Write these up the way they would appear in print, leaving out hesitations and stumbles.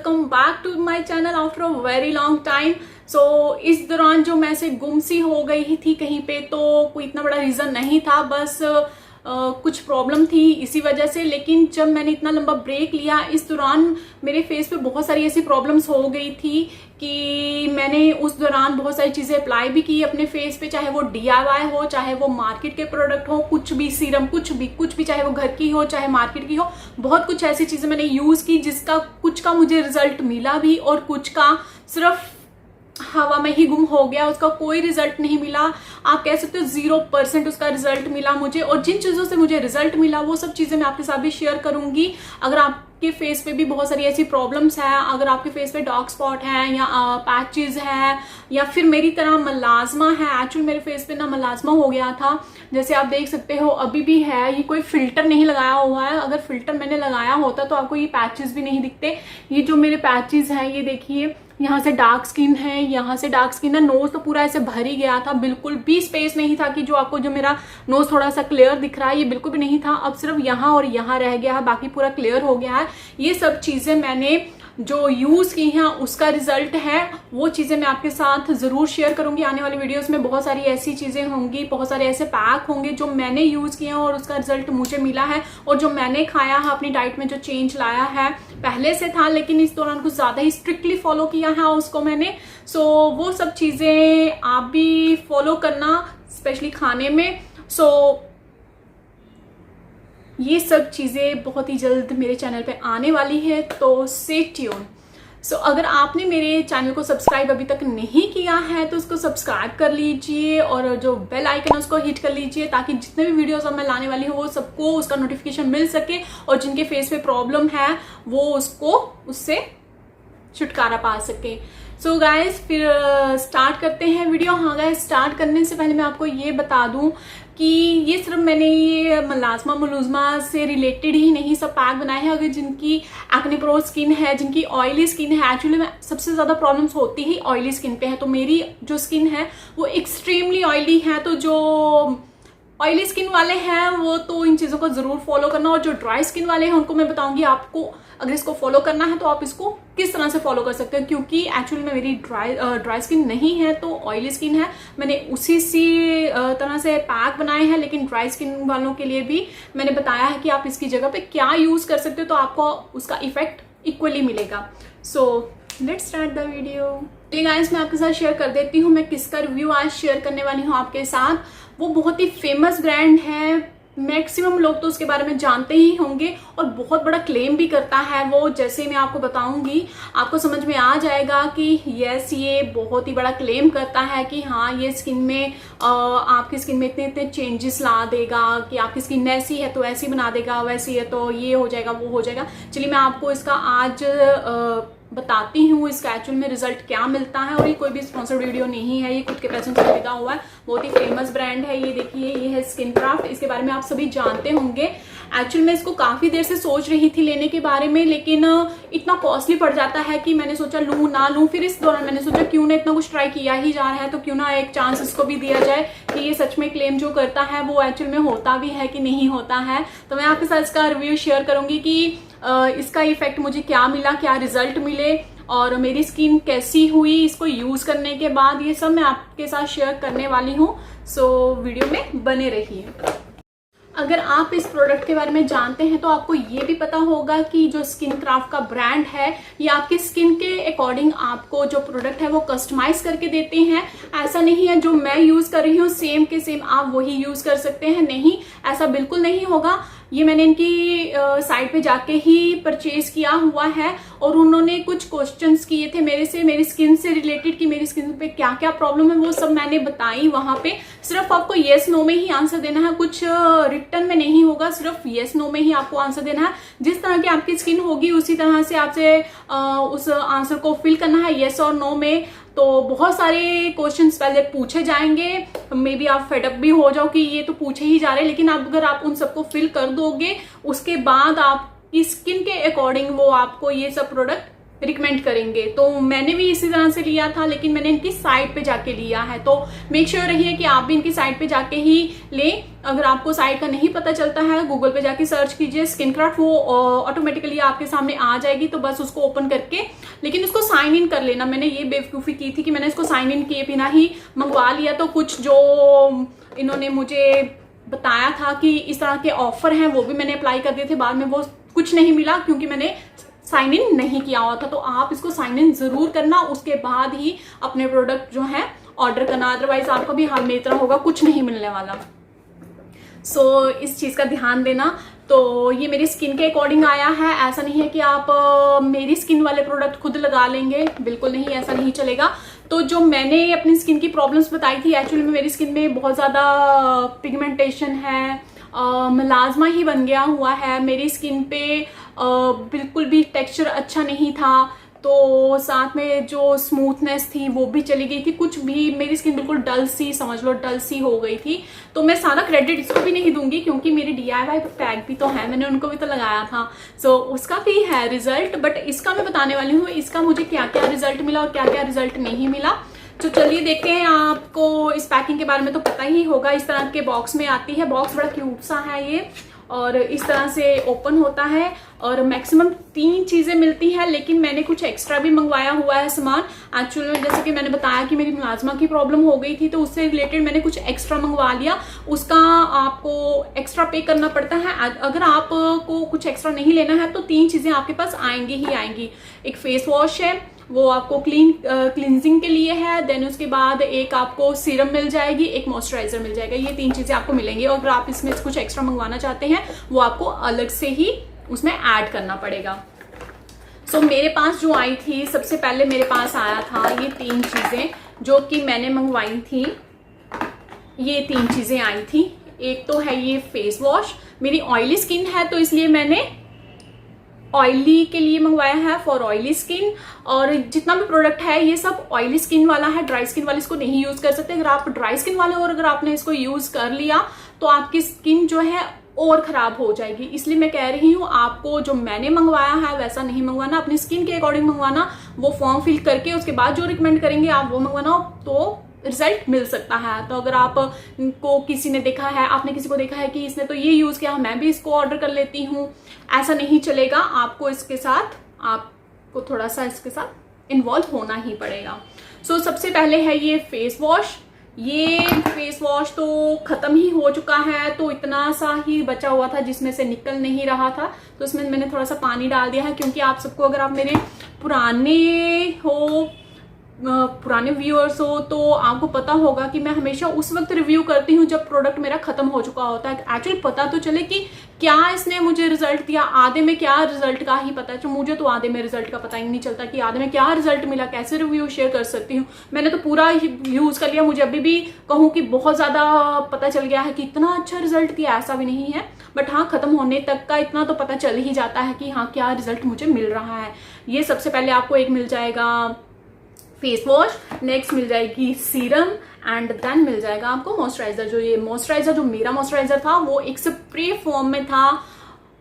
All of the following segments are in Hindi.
Welcome back to my channel after a very long time. So इस दौरान जो मैं से गुम सी हो गई थी कहीं पे, तो कोई इतना बड़ा रीज़न नहीं था, बस कुछ प्रॉब्लम थी इसी वजह से। लेकिन जब मैंने इतना लंबा ब्रेक लिया, इस दौरान मेरे फेस पे बहुत सारी ऐसी प्रॉब्लम्स हो गई थी कि मैंने उस दौरान बहुत सारी चीज़ें अप्लाई भी की अपने फेस पे, चाहे वो DIY हो, चाहे वो मार्केट के प्रोडक्ट हो, कुछ भी सीरम, कुछ भी, चाहे वो घर की हो चाहे मार्केट की हो। बहुत कुछ ऐसी चीज़ें मैंने यूज़ की जिसका कुछ का मुझे रिजल्ट मिला भी और कुछ का सिर्फ हवा में ही गुम हो गया, उसका कोई रिजल्ट नहीं मिला। आप कह सकते हो 0% उसका रिजल्ट मिला मुझे। और जिन चीज़ों से मुझे रिजल्ट मिला वो सब चीज़ें मैं आपके साथ भी शेयर करूंगी। अगर आपके फेस पे भी बहुत सारी ऐसी प्रॉब्लम्स हैं, अगर आपके फेस पे डार्क स्पॉट है या पैचेस है या फिर मेरी तरह मलाजमा है, एक्चुअली मेरे फेस पे ना मलाजमा हो गया था, जैसे आप देख सकते हो अभी भी है। ये कोई फिल्टर नहीं लगाया हुआ है, अगर फिल्टर मैंने लगाया होता तो आपको ये पैचेस भी नहीं दिखते। ये जो मेरे पैचेस हैं, ये देखिए, यहाँ से डार्क स्किन है, यहाँ से डार्क स्किन है, नोज तो पूरा ऐसे भर ही गया था, बिल्कुल भी स्पेस नहीं था कि जो आपको जो मेरा नोज थोड़ा सा क्लियर दिख रहा है, ये बिल्कुल भी नहीं था। अब सिर्फ यहाँ और यहाँ रह गया है, बाकी पूरा क्लियर हो गया है। ये सब चीजें मैंने जो यूज की हैं उसका रिजल्ट है, वो चीजें मैं आपके साथ जरूर शेयर करूंगी आने वाली वीडियोस में। बहुत सारी ऐसी चीजें होंगी, बहुत सारे ऐसे पैक होंगे जो मैंने यूज किए हैं और उसका रिजल्ट मुझे मिला है, और जो मैंने खाया है अपनी डाइट में, जो चेंज लाया है, पहले से था लेकिन इस दौरान कुछ ज्यादा ही स्ट्रिक्टली फॉलो किया है उसको मैंने। सो वो सब चीजें आप भी फॉलो करना, स्पेशली खाने में। सो ये सब चीज़ें बहुत ही जल्द मेरे चैनल पे आने वाली है, तो स्टे ट्यून। सो अगर आपने मेरे चैनल को सब्सक्राइब अभी तक नहीं किया है तो उसको सब्सक्राइब कर लीजिए और जो बेल आइकन है उसको हिट कर लीजिए, ताकि जितने भी वीडियोस अब मैं लाने वाली हूँ वो सबको उसका नोटिफिकेशन मिल सके और जिनके फेस पे प्रॉब्लम है वो उससे छुटकारा पा सके। सो गाइस, फिर स्टार्ट करते हैं वीडियो। हाँ गाइस, स्टार्ट करने से पहले मैं आपको ये बता दूं कि ये सिर्फ मैंने ये मलाजमा से रिलेटेड ही नहीं सब पैक बनाए हैं। अगर जिनकी एक्ने प्रोन स्किन है, जिनकी ऑयली स्किन है, एक्चुअली में सबसे ज़्यादा प्रॉब्लम्स होती ही ऑयली स्किन पे है, तो मेरी जो स्किन है वो एक्सट्रीमली ऑयली है। तो जो ऑयली स्किन वाले हैं वो तो इन चीज़ों को ज़रूर फॉलो करना, और जो ड्राई स्किन वाले हैं उनको मैं बताऊंगी आपको अगर इसको फॉलो करना है तो आप इसको किस तरह से फॉलो कर सकते हैं। क्योंकि एक्चुअली में मेरी ड्राई स्किन नहीं है, तो ऑयली स्किन है, मैंने उसी सी तरह से पैक बनाए हैं। लेकिन ड्राई स्किन वालों के लिए भी मैंने बताया है कि आप इसकी जगह पे क्या यूज़ कर सकते हो, तो आपको उसका इफेक्ट इक्वली मिलेगा। So let's start the video. तो गाइस, मैं आपके साथ शेयर कर देती हूँ मैं किसका रिव्यू आज शेयर करने वाली हूँ आपके साथ। वो बहुत ही फेमस ब्रांड है, मैक्सिमम लोग तो उसके बारे में जानते ही होंगे और बहुत बड़ा क्लेम भी करता है वो। जैसे मैं आपको बताऊंगी आपको समझ में आ जाएगा कि यस, ये बहुत ही बड़ा क्लेम करता है कि हाँ, ये स्किन में आपकी स्किन में इतने इतने चेंजेस ला देगा, कि आपकी स्किन ऐसी है तो ऐसी बना देगा, वैसी है तो ये हो जाएगा, वो हो जाएगा। चलिए मैं आपको इसका आज बताती हूँ इसका एक्चुअल में रिजल्ट क्या मिलता है। और ये कोई भी स्पॉन्सर्ड वीडियो नहीं है, ये खुद के पैसों से खरीदा हुआ है, बहुत ही फेमस ब्रांड है। ये देखिए, ये है स्किन क्राफ्ट, इसके बारे में आप सभी जानते होंगे। एक्चुअली मैं इसको काफ़ी देर से सोच रही थी लेने के बारे में, लेकिन इतना कॉस्टली पड़ जाता है कि मैंने सोचा लूँ ना लूँ। फिर इस दौरान मैंने सोचा क्यों ना, इतना कुछ ट्राई किया ही जा रहा है तो क्यों ना एक चांस इसको भी दिया जाए कि ये सच में क्लेम जो करता है वो एक्चुअल में होता भी है कि नहीं होता है। तो मैं आपके साथ इसका रिव्यू शेयर करूँगी कि इसका इफेक्ट मुझे क्या मिला, क्या रिजल्ट मिले और मेरी स्किन कैसी हुई इसको यूज़ करने के बाद, ये सब मैं आपके साथ शेयर करने वाली हूँ। सो वीडियो में बने रहिए। अगर आप इस प्रोडक्ट के बारे में जानते हैं तो आपको ये भी पता होगा कि जो स्किन क्राफ्ट का ब्रांड है, ये आपकी स्किन के अकॉर्डिंग आपको जो प्रोडक्ट है वो कस्टमाइज करके देते हैं। ऐसा नहीं है जो मैं यूज़ कर रही हूँ सेम के सेम आप वही यूज़ कर सकते हैं, नहीं, ऐसा बिल्कुल नहीं होगा। ये मैंने इनकी साइट पे जाके ही परचेज किया हुआ है और उन्होंने कुछ क्वेश्चंस किए थे मेरे से, मेरी स्किन से रिलेटेड कि मेरी स्किन पे क्या क्या प्रॉब्लम है, वो सब मैंने बताई वहाँ पे। सिर्फ आपको येस नो में ही आंसर देना है, कुछ रिटर्न में नहीं होगा, सिर्फ येस नो में ही आपको आंसर देना है। जिस तरह की आपकी स्किन होगी उसी तरह से आपसे उस आंसर को फिल करना है येस और नो में। तो बहुत सारे क्वेश्चंस पहले पूछे जाएंगे, मे बी आप फेडअप भी हो जाओ कि ये तो पूछे ही जा रहे हैं, लेकिन अगर आप उन सबको फिल कर दोगे उसके बाद आपकी स्किन के अकॉर्डिंग वो आपको ये सब प्रोडक्ट रिकमेंड करेंगे। तो मैंने भी इसी तरह से लिया था, लेकिन मैंने इनकी साइट पे जाके लिया है। तो मेक श्योर रहिए कि आप भी इनकी साइट पे जाके ही लें। अगर आपको साइट का नहीं पता चलता है, गूगल पे जाके सर्च कीजिए स्किन क्राफ्ट, वो ऑटोमेटिकली आपके सामने आ जाएगी। तो बस उसको ओपन करके, लेकिन उसको साइन इन कर लेना। मैंने ये बेवकूफ़ी की थी कि मैंने इसको साइन इन किए बिना ही मंगवा लिया। तो कुछ जो इन्होंने मुझे बताया था कि इस तरह के ऑफर हैं, वो भी मैंने अप्लाई कर दिए थे। बाद में वो कुछ नहीं मिला क्योंकि मैंने साइन इन नहीं किया हुआ था। तो आप इसको साइन इन जरूर करना, उसके बाद ही अपने प्रोडक्ट जो है ऑर्डर करना, अदरवाइज आपका भी हाल मेरी तरह होगा, कुछ नहीं मिलने वाला। सो इस चीज़ का ध्यान देना। तो ये मेरी स्किन के अकॉर्डिंग आया है। ऐसा नहीं है कि आप मेरी स्किन वाले प्रोडक्ट खुद लगा लेंगे, बिल्कुल नहीं, ऐसा नहीं चलेगा। तो जो मैंने अपनी स्किन की प्रॉब्लम्स बताई थी, एक्चुअली में मेरी स्किन में बहुत ज़्यादा पिगमेंटेशन है, मलाजमा ही बन गया हुआ है मेरी स्किन पे। बिल्कुल भी टेक्सचर अच्छा नहीं था, तो साथ में जो स्मूथनेस थी वो भी चली गई थी। कुछ भी मेरी स्किन बिल्कुल डल सी, समझ लो डल सी हो गई थी। तो मैं सारा क्रेडिट इसको भी नहीं दूंगी क्योंकि मेरे DIY पैक भी तो है, मैंने उनको भी तो लगाया था। सो उसका भी है रिजल्ट, बट इसका मैं बताने वाली हूँ इसका मुझे क्या क्या रिजल्ट मिला और क्या क्या रिजल्ट नहीं मिला। तो चलिए देखते हैं। आपको इस पैकिंग के बारे में तो पता ही होगा। इस तरह के बॉक्स में आती है। बॉक्स बड़ा क्यूट सा है ये, और इस तरह से ओपन होता है और मैक्सिमम 3 चीज़ें मिलती हैं, लेकिन मैंने कुछ एक्स्ट्रा भी मंगवाया हुआ है सामान। एक्चुअली में जैसे कि मैंने बताया कि मेरी मुलाजमा की प्रॉब्लम हो गई थी, तो उससे रिलेटेड मैंने कुछ एक्स्ट्रा मंगवा लिया। उसका आपको एक्स्ट्रा पे करना पड़ता है। अगर आपको कुछ एक्स्ट्रा नहीं लेना है तो 3 चीज़ें आपके पास आएंगी ही आएंगी। एक फेस वॉश है, वो आपको क्लींजिंग के लिए है। देन उसके बाद एक आपको सीरम मिल जाएगी, एक मॉइस्चराइजर मिल जाएगा। ये 3 चीज़ें आपको मिलेंगी। और अगर आप इसमें कुछ एक्स्ट्रा मंगवाना चाहते हैं वो आपको अलग से ही उसमें ऐड करना पड़ेगा। सो मेरे पास जो आई थी, सबसे पहले मेरे पास आया था ये 3 चीज़ें जो कि मैंने मंगवाई थी। ये 3 चीज़ें आई थी। एक तो है ये फेस वॉश, मेरी ऑयली स्किन है तो इसलिए मैंने ऑयली के लिए मंगवाया है, फॉर ऑयली स्किन। और जितना भी प्रोडक्ट है ये सब ऑयली स्किन वाला है, ड्राई स्किन वाले इसको नहीं यूज कर सकते। अगर आप ड्राई स्किन वाले और अगर आपने इसको यूज कर लिया तो आपकी स्किन जो है और खराब हो जाएगी। इसलिए मैं कह रही हूँ आपको जो मैंने मंगवाया है वैसा नहीं मंगवाना, अपनी स्किन के अकॉर्डिंग मंगवाना। वो फॉर्म फिल करके उसके बाद जो रिकमेंड करेंगे आप वो मंगवाना, तो रिजल्ट मिल सकता है। तो अगर आप को किसी ने देखा है, आपने किसी को देखा है कि इसने तो ये यूज किया, मैं भी इसको ऑर्डर कर लेती हूँ, ऐसा नहीं चलेगा। आपको इसके साथ, आपको थोड़ा सा इसके साथ इन्वॉल्व होना ही पड़ेगा। सो सबसे पहले है ये फेस वॉश। ये फेस वॉश तो खत्म ही हो चुका है, तो इतना सा ही बचा हुआ था जिसमें से निकल नहीं रहा था, तो इसमें मैंने थोड़ा सा पानी डाल दिया है। क्योंकि आप सबको, अगर आप मेरे पुराने व्यूअर्स हो तो आपको पता होगा कि मैं हमेशा उस वक्त रिव्यू करती हूँ जब प्रोडक्ट मेरा खत्म हो चुका होता है। एक्चुअली पता तो चले कि क्या इसने मुझे रिजल्ट दिया, आधे में क्या रिजल्ट का ही पता है। तो मुझे तो आधे में रिजल्ट का पता ही नहीं चलता कि आधे में क्या रिजल्ट मिला, कैसे रिव्यू शेयर कर सकती हूँ। मैंने तो पूरा यूज कर लिया। मुझे अभी भी कहूँ कि बहुत ज्यादा पता चल गया है कि इतना अच्छा रिजल्ट दिया, ऐसा भी नहीं है। बट हाँ, खत्म होने तक का इतना तो पता चल ही जाता है कि हाँ क्या रिजल्ट मुझे मिल रहा है। ये सबसे पहले आपको एक मिल जाएगा फेस वॉश, नेक्स्ट मिल जाएगी सीरम, एंड देन मिल जाएगा आपको मॉइस्चराइजर। जो मेरा मॉइस्चराइजर था वो एक स्प्रे फॉर्म में था।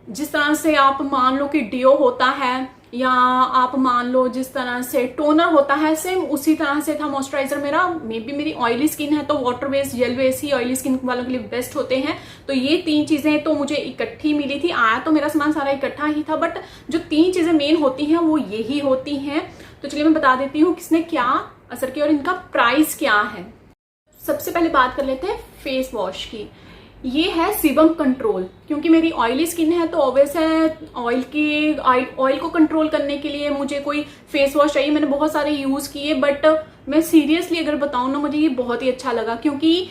जिस तरह से आप मान लो कि डियो होता है, या आप मान लो जिस तरह से टोनर होता है, सेम उसी तरह से था मॉइस्चराइजर मेरा। मे बी मेरी ऑयली स्किन है तो वाटर बेस्ड, जेल बेस्ड ही ऑयली स्किन वालों के लिए बेस्ट होते हैं। तो ये 3 चीजें तो मुझे इकट्ठी मिली थी। आया तो मेरा सामान सारा इकट्ठा ही था, बट जो 3 चीजें मेन होती हैं वो यही होती हैं। तो चलिए मैं बता देती हूँ किसने क्या असर किया और इनका प्राइस क्या है। सबसे पहले बात कर लेते हैं फेस वॉश की। ये है सीबम कंट्रोल। क्योंकि मेरी ऑयली स्किन है तो ऑब्वियस है ऑयल को कंट्रोल करने के लिए मुझे कोई फेस वॉश चाहिए। मैंने बहुत सारे यूज किए, बट मैं सीरियसली अगर बताऊं ना, मुझे ये बहुत ही अच्छा लगा। क्योंकि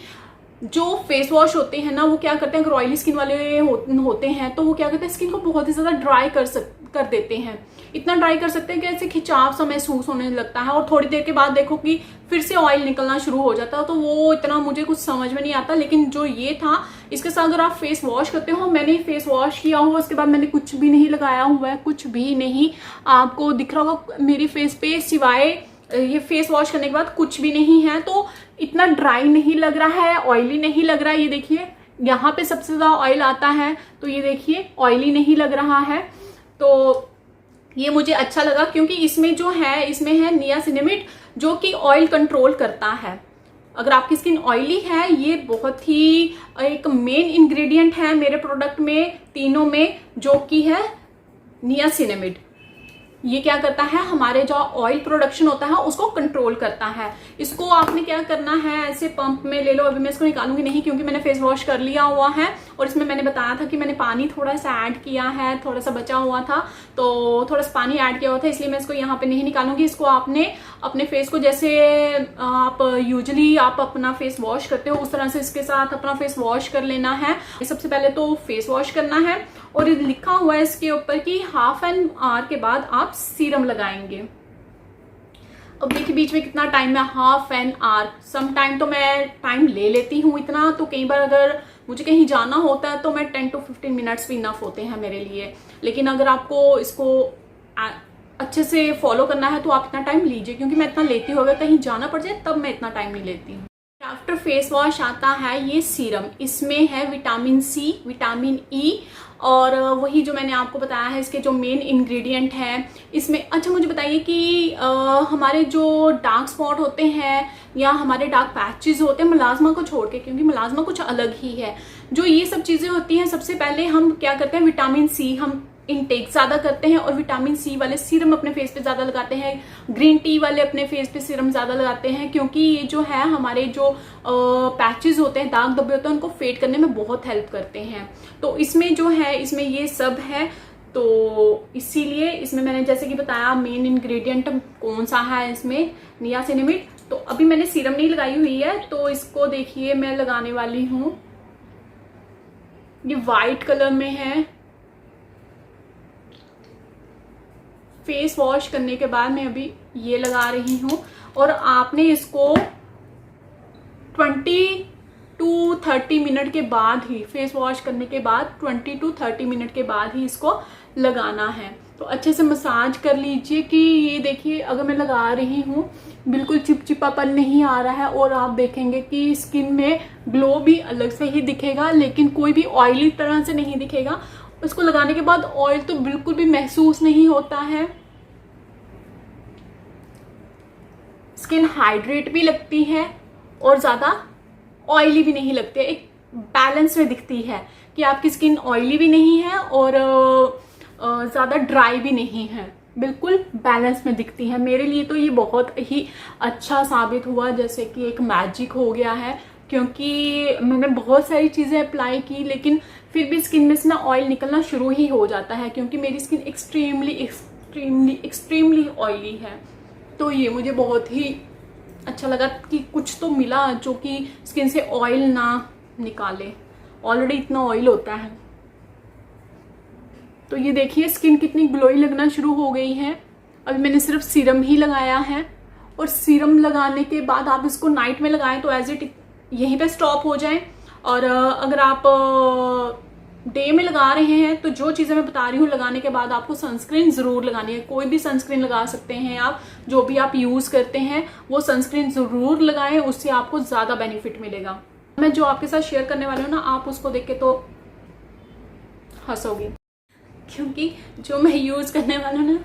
जो फेस वॉश होते हैं ना, वो क्या करते हैं, अगर ऑयली स्किन वाले होते हैं तो वो क्या करते हैं, स्किन को बहुत ही ज्यादा ड्राई कर देते हैं। इतना ड्राई कर सकते हैं कि ऐसे खिंचाव सा महसूस होने लगता है, और थोड़ी देर के बाद देखो कि फिर से ऑयल निकलना शुरू हो जाता है। तो वो इतना मुझे कुछ समझ में नहीं आता। लेकिन जो ये था, इसके साथ अगर आप फेस वॉश करते हो, मैंने फेस वॉश किया हुआ, उसके बाद मैंने कुछ भी नहीं लगाया हुआ है, कुछ भी नहीं। आपको दिख रहा होगा मेरी फेस पे सिवाय ये फेस वॉश करने के बाद कुछ भी नहीं है। तो इतना ड्राई नहीं लग रहा है, ऑयली नहीं लग रहा है। ये देखिए यहाँ पे सबसे ज्यादा ऑयल आता है, तो ये देखिए ऑयली नहीं लग रहा है। तो ये मुझे अच्छा लगा क्योंकि इसमें जो है, इसमें है नियासिनामिड जो कि ऑयल कंट्रोल करता है। अगर आपकी स्किन ऑयली है, ये बहुत ही एक मेन इंग्रेडिएंट है मेरे प्रोडक्ट में तीनों में, जो कि है नियासिनामिड। ये क्या करता है, हमारे जो ऑयल प्रोडक्शन होता है उसको कंट्रोल करता है। इसको आपने क्या करना है, ऐसे पंप में ले लो। अभी मैं इसको निकालूंगी नहीं क्योंकि मैंने फेस वॉश कर लिया हुआ है और इसमें मैंने बताया था कि मैंने पानी थोड़ा सा ऐड किया है, थोड़ा सा बचा हुआ था तो थोड़ा सा पानी ऐड किया हुआ था, इसलिए मैं इसको यहाँ पे नहीं निकालूंगी। इसको आपने अपने फेस को, जैसे आप यूजुअली आप अपना फेस वॉश करते हो उस तरह से इसके साथ अपना फेस वॉश कर लेना है। सबसे पहले तो फेस वॉश करना है और लिखा हुआ है इसके ऊपर कि हाफ एन आवर के बाद आप सीरम लगाएंगे। अब देखिए बीच में कितना टाइम है, half an hour. Some time तो मैं टाइम ले लेती हूँ इतना, तो कई बार अगर मुझे कहीं जाना होता है तो मैं 10 to 15 मिनट्स भी इनफ होते हैं मेरे लिए। लेकिन अगर आपको इसको अच्छे से फॉलो करना है तो आप इतना टाइम लीजिए, क्योंकि मैं इतना लेती हूँ। अगर कहीं जाना पड़ जाए तब मैं इतना टाइम नहीं लेती हूँ। आफ्टर फेस वॉश आता है ये सीरम। इसमें है विटामिन सी, विटामिन ई और वही जो मैंने आपको बताया है इसके जो मेन इंग्रेडिएंट है इसमें। अच्छा मुझे बताइए कि हमारे जो डार्क स्पॉट होते हैं या हमारे डार्क पैचेस होते हैं मुलाजमा को छोड़ के, क्योंकि मुलाजमा कुछ अलग ही है, जो ये सब चीज़ें होती हैं, सबसे पहले हम क्या करते हैं, विटामिन सी हम इनटेक ज्यादा करते हैं और विटामिन सी वाले सीरम अपने फेस पे ज्यादा लगाते हैं। ग्रीन टी वाले अपने फेस पे सीरम ज्यादा लगाते हैं, क्योंकि ये जो है हमारे जो पैचेस होते हैं, दाग धब्बे होते हैं, उनको फेड करने में बहुत हेल्प करते हैं। तो इसमें जो है, इसमें ये सब है, तो इसीलिए इसमें मैंने जैसे कि बताया मेन इंग्रेडिएंट कौन सा है इसमें, नियासिनामिड। तो अभी मैंने सीरम नहीं लगाई हुई है, तो इसको देखिए मैं लगाने वाली हूँ। ये वाइट कलर में है। फेस वॉश करने के बाद मैं अभी ये लगा रही हूँ और आपने इसको 20 to 30 मिनट के बाद ही, फेस वॉश करने के बाद 20 to 30 मिनट के बाद ही इसको लगाना है। तो अच्छे से मसाज कर लीजिए कि ये देखिए अगर मैं लगा रही हूँ बिल्कुल चिपचिपापन नहीं आ रहा है और आप देखेंगे कि स्किन में ग्लो भी अलग से ही दिखेगा, लेकिन कोई भी ऑयली तरह से नहीं दिखेगा। इसको लगाने के बाद ऑयल तो बिल्कुल भी महसूस नहीं होता है। स्किन हाइड्रेट भी लगती है और ज़्यादा ऑयली भी नहीं लगती है, एक बैलेंस में दिखती है कि आपकी स्किन ऑयली भी नहीं है और ज़्यादा ड्राई भी नहीं है, बिल्कुल बैलेंस में दिखती है। मेरे लिए तो ये बहुत ही अच्छा साबित हुआ, जैसे कि एक मैजिक हो गया है, क्योंकि मैंने बहुत सारी चीज़ें अप्लाई की लेकिन फिर भी स्किन में से ना ऑयल निकलना शुरू ही हो जाता है, क्योंकि मेरी स्किन एक्सट्रीमली ऑयली है। तो ये मुझे बहुत ही अच्छा लगा कि कुछ तो मिला जो कि स्किन से ऑयल ना निकाले, ऑलरेडी इतना ऑयल होता है। तो ये देखिए स्किन कितनी ग्लोई लगना शुरू हो गई है। अभी मैंने सिर्फ सीरम ही लगाया है और सीरम लगाने के बाद आप इसको नाइट में लगाएं तो एज इट यहीं पे स्टॉप हो जाए। और अगर आप डे में लगा रहे हैं तो जो चीज़ें मैं बता रही हूँ लगाने के बाद आपको सनस्क्रीन ज़रूर लगानी है। कोई भी सनस्क्रीन लगा सकते हैं आप, जो भी आप यूज़ करते हैं वो सनस्क्रीन ज़रूर लगाएं, उससे आपको ज़्यादा बेनिफिट मिलेगा। मैं जो आपके साथ शेयर करने वाली हूँ ना, आप उसको देख के तो हंसोगे, क्योंकि जो मैं यूज़ करने वाला हूँ ना,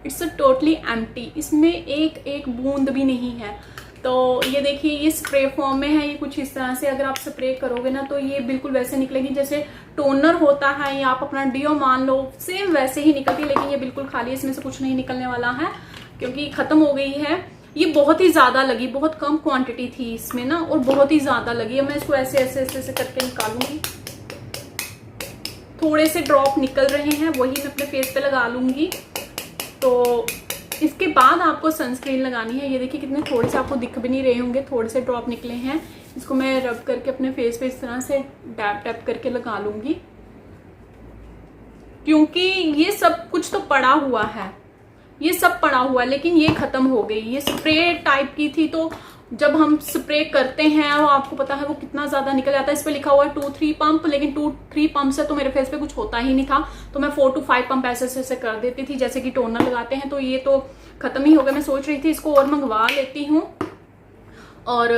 इट्स अ टोटली एम्प्टी, इसमें एक बूंद भी नहीं है। तो ये देखिए ये स्प्रे फॉर्म में है, ये कुछ इस तरह से अगर आप स्प्रे करोगे ना तो ये बिल्कुल वैसे निकलेगी जैसे टोनर होता है या आप अपना डिओ मान लो, सेम वैसे ही निकलती है। लेकिन ये बिल्कुल खाली, इसमें से कुछ नहीं निकलने वाला है क्योंकि खत्म हो गई है। ये बहुत ही ज़्यादा लगी, बहुत कम क्वांटिटी थी इसमें ना और बहुत ही ज़्यादा लगी। मैं इसको ऐसे ऐसे ऐसे ऐसे करके निकालूंगी, थोड़े से ड्रॉप निकल रहे हैं, वही मैं अपने फेस पे लगा लूंगी। तो इसके बाद आपको सनस्क्रीन लगानी है। ये देखिए कितने थोड़े से, आपको दिख भी नहीं रहे होंगे, थोड़े से ड्रॉप निकले हैं। इसको मैं रब करके अपने फेस पे इस तरह से डैप डैप करके लगा लूंगी, क्योंकि ये सब कुछ तो पड़ा हुआ है, ये सब पड़ा हुआ है, लेकिन ये खत्म हो गई। ये स्प्रे टाइप की थी, तो जब हम स्प्रे करते हैं वो आपको पता है वो कितना ज़्यादा निकल जाता है। इस पर लिखा हुआ है 2-3 पंप, लेकिन 2-3 पंप से तो मेरे फेस पे कुछ होता ही नहीं था। तो मैं 4 to 5 पंप ऐसे ऐसे कर देती थी, जैसे कि टोनर लगाते हैं। तो ये तो खत्म ही हो गया। मैं सोच रही थी इसको और मंगवा लेती हूँ और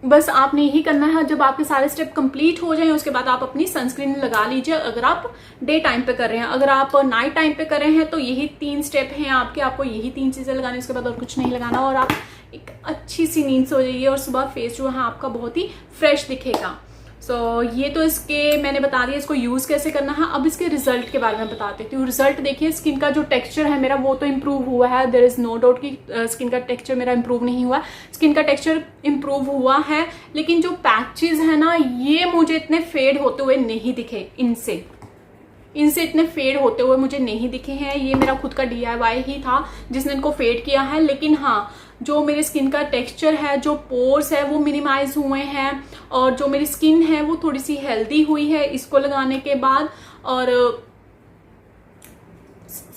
बस आपने यही करना है। जब आपके सारे स्टेप कंप्लीट हो जाएं उसके बाद आप अपनी सनस्क्रीन लगा लीजिए, अगर आप डे टाइम पे कर रहे हैं। अगर आप नाइट टाइम पे कर रहे हैं तो यही 3 स्टेप हैं आपके, आपको यही 3 चीजें लगानी, उसके बाद और कुछ नहीं लगाना, और आप एक अच्छी सी नींद सो जाइए और सुबह फेस जो है आपका बहुत ही फ्रेश दिखेगा। सो ये तो इसके मैंने बता दिया इसको यूज़ कैसे करना है। अब इसके रिजल्ट के बारे में बता देती हूँ। रिजल्ट देखिए, स्किन का जो टेक्सचर है मेरा वो तो इम्प्रूव हुआ है, देयर इज़ नो डाउट कि स्किन का टेक्सचर मेरा इम्प्रूव नहीं हुआ। स्किन का टेक्सचर इम्प्रूव हुआ है, लेकिन जो पैचेस है ना ये मुझे इतने फेड होते हुए नहीं दिखे, इनसे इतने फेड होते हुए मुझे नहीं दिखे हैं। ये मेरा खुद का DIY ही था जिसने इनको फेड किया है। लेकिन हाँ, जो मेरी स्किन का टेक्सचर है, जो पोर्स है वो मिनिमाइज हुए हैं, और जो मेरी स्किन है वो थोड़ी सी हेल्दी हुई है इसको लगाने के बाद। और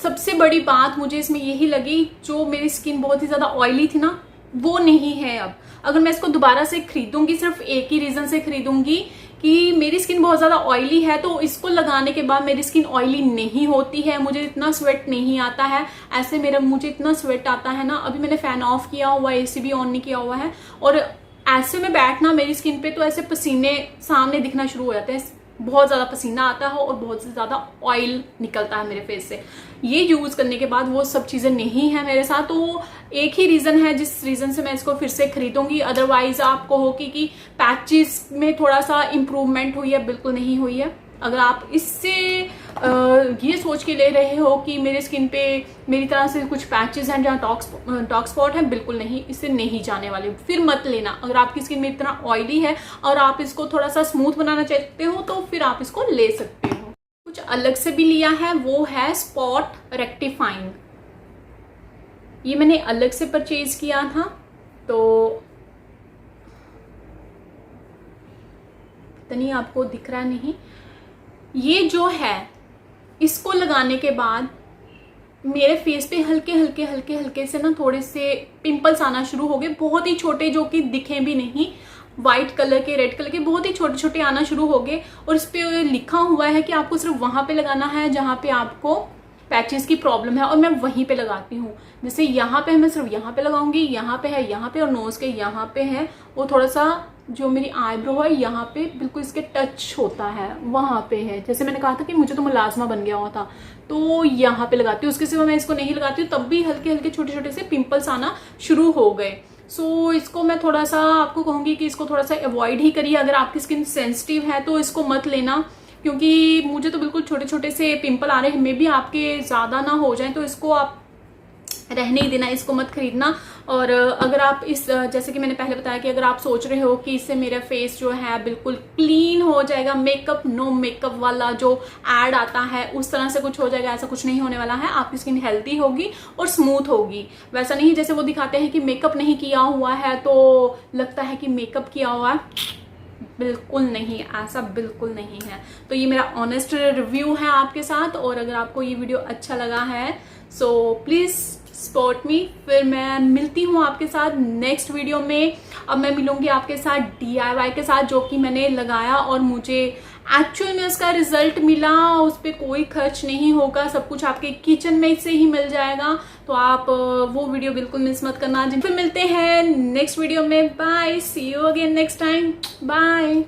सबसे बड़ी बात मुझे इसमें यही लगी, जो मेरी स्किन बहुत ही ज्यादा ऑयली थी ना वो नहीं है अब। अगर मैं इसको दोबारा से खरीदूंगी सिर्फ एक ही रीजन से खरीदूंगी कि मेरी स्किन बहुत ज्यादा ऑयली है, तो इसको लगाने के बाद मेरी स्किन ऑयली नहीं होती है, मुझे इतना स्वेट नहीं आता है। ऐसे मुझे इतना स्वेट आता है ना, अभी मैंने फैन ऑफ किया हुआ है, AC भी ऑन नहीं किया हुआ है, और ऐसे में बैठना मेरी स्किन पे तो ऐसे पसीने सामने दिखना शुरू हो जाते हैं, बहुत ज्यादा पसीना आता है और बहुत से ज्यादा ऑयल निकलता है मेरे फेस से। ये यूज करने के बाद वो सब चीजें नहीं है मेरे साथ, तो एक ही रीजन है जिस रीजन से मैं इसको फिर से खरीदूंगी। अदरवाइज आपको होगी कि पैचेस में थोड़ा सा इंप्रूवमेंट हुई है, बिल्कुल नहीं हुई है। अगर आप इससे ये सोच के ले रहे हो कि मेरे स्किन पे मेरी तरह से कुछ पैचेस हैं जहाँ डॉर्क स्पॉट है, बिल्कुल नहीं, इससे नहीं जाने वाले, फिर मत लेना। अगर आपकी स्किन मेरी तरह ऑयली है और आप इसको थोड़ा सा स्मूथ बनाना चाहते हो तो फिर आप इसको ले सकते हो। कुछ अलग से भी लिया है, वो है स्पॉट रेक्टिफाइंग। ये मैंने अलग से परचेज किया था, तो पता नहीं आपको दिख रहा नहीं, ये जो है इसको लगाने के बाद मेरे फेस पे हल्के हल्के हल्के हल्के से ना थोड़े से पिंपल्स आना शुरू हो गए, बहुत ही छोटे, जो कि दिखे भी नहीं, व्हाइट कलर के, रेड कलर के, बहुत ही छोटे छोटे आना शुरू हो गए। और इस पे लिखा हुआ है कि आपको सिर्फ वहां पे लगाना है जहां पे आपको पैचेस की प्रॉब्लम है, और मैं वहीं पे लगाती हूँ। जैसे यहाँ पे है, मैं सिर्फ यहाँ पे लगाऊंगी, यहाँ पे है, यहाँ पे, और नोज के यहाँ पे है, वो थोड़ा सा जो मेरी आईब्रो है यहाँ पे बिल्कुल इसके टच होता है, वहां पे है। जैसे मैंने कहा था कि मुझे तो मुलाजमा बन गया हुआ था, तो यहाँ पे लगाती हूँ, उसके सिवा मैं इसको नहीं लगाती हूँ, तब भी हल्के हल्के छोटे छोटे से पिंपल्स आना शुरू हो गए। सो इसको मैं थोड़ा सा आपको कहूंगी कि इसको थोड़ा सा अवॉइड ही करिए। अगर आपकी स्किन सेंसिटिव है तो इसको मत लेना, क्योंकि मुझे तो बिल्कुल छोटे छोटे से पिंपल आ रहे हैं, मे भी आपके ज्यादा ना हो जाए, तो इसको आप रहने ही देना, इसको मत खरीदना। और अगर आप जैसे कि मैंने पहले बताया कि अगर आप सोच रहे हो कि इससे मेरा फेस जो है बिल्कुल क्लीन हो जाएगा, मेकअप नो मेकअप वाला जो एड आता है उस तरह से कुछ हो जाएगा, ऐसा कुछ नहीं होने वाला है। आपकी स्किन हेल्दी होगी और स्मूथ होगी। वैसा नहीं जैसे वो दिखाते हैं कि मेकअप नहीं किया हुआ है तो लगता है कि मेकअप किया हुआ है, बिल्कुल नहीं, ऐसा बिल्कुल नहीं है। तो ये मेरा ऑनेस्ट रिव्यू है आपके साथ, और अगर आपको ये वीडियो अच्छा लगा है सो प्लीज सपोर्ट मी। फिर मैं मिलती हूँ आपके साथ नेक्स्ट वीडियो में। अब मैं मिलूंगी आपके साथ DIY के साथ, जो कि मैंने लगाया और मुझे एक्चुअल में उसका रिजल्ट मिला। उस पर कोई खर्च नहीं होगा, सब कुछ आपके किचन में से ही मिल जाएगा, तो आप वो वीडियो बिल्कुल मिस मत करना। फिर मिलते हैं नेक्स्ट वीडियो में। Bye, see you again next time, bye.